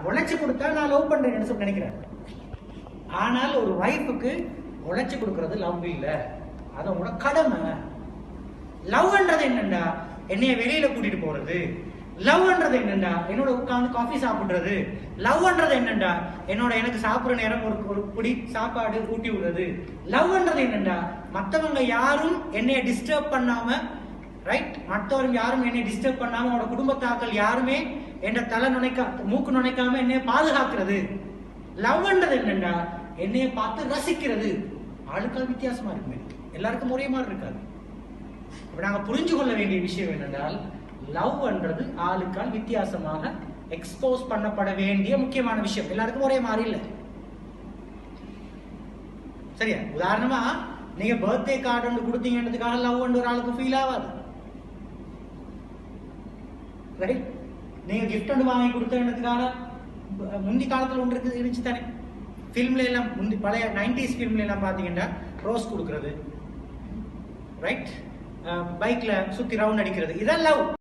உழைச்சு கொடுத்தா நான் லவ் பண்றேன்னு சொல்லி நினைக்கிறேன். ஆனால் ஒரு வைஃபுக்கு உழைச்சு கொடுக்கறது லவ் இல்ல, அதோட கடமை. லவ்ன்றது என்னண்டா என்னைய வெளியில கூட்டிட்டு போறது, லவ்ன்றது என்னண்டா என்னோட உட்கார்ந்து காஃபி சாப்பிடுறது, லவ்ன்றது என்னண்டா என்னோட எனக்கு சாப்பிடுற நேரம் ஒரு குடி சாப்பாடு ஊட்டி விடுறது, லவ்ன்றது என்னண்டா மற்றவங்க யாரும் என்னைய டிஸ்டர்ப் பண்ணாம, ரைட், மற்றவரும் யாரும் என்னை டிஸ்டர்ப் பண்ணாம, அவனோட குடும்பத்தாக்கள் யாருமே என்ன தலை மூக்கு நுழைக்காம என்னைய பாதுகாக்கிறது. லவ்ன்றது என்னண்டா என்னைய பார்த்து ரசிக்கிறது. ஆளுக்கால் வித்தியாசமா இருக்குமே, எல்லாருக்கும் ஒரே மாதிரி இருக்காது. நாங்க புரிஞ்சு கொள்ள வேண்டிய விஷயம் என்னென்றால், லவ்ன்றது ஆளுக்கால் வித்தியாசமாக எக்ஸ்போஸ் பண்ணப்பட வேண்டிய முக்கியமான விஷயம். எல்லாருக்கும் ஒரே மாதிரி இல்லை, சரியா? உதாரணமா நீங்க பர்த்டே கார்டு ஒன்று கொடுத்தீங்கன்றதுக்காக லவ் ஒரு ஆளுக்கு ஃபீல் ஆகாது, ரைட்? நீங்க கிஃப்ட் ஒன்று வாங்கி கொடுத்ததுக்காக முந்தி காலத்துல ஒன்று இருந்துச்சு தானே, ஃபிலிம்ல எல்லாம் முந்தி பழைய 90s ஃபிலிம்ல எல்லாம் பாத்தீங்கன்னா ரோஸ் கொடுக்கறது, ரைட், பைக்ல சுத்தி ரவுண்ட் அடிக்கிறது, இதெல்லாம் லவ்.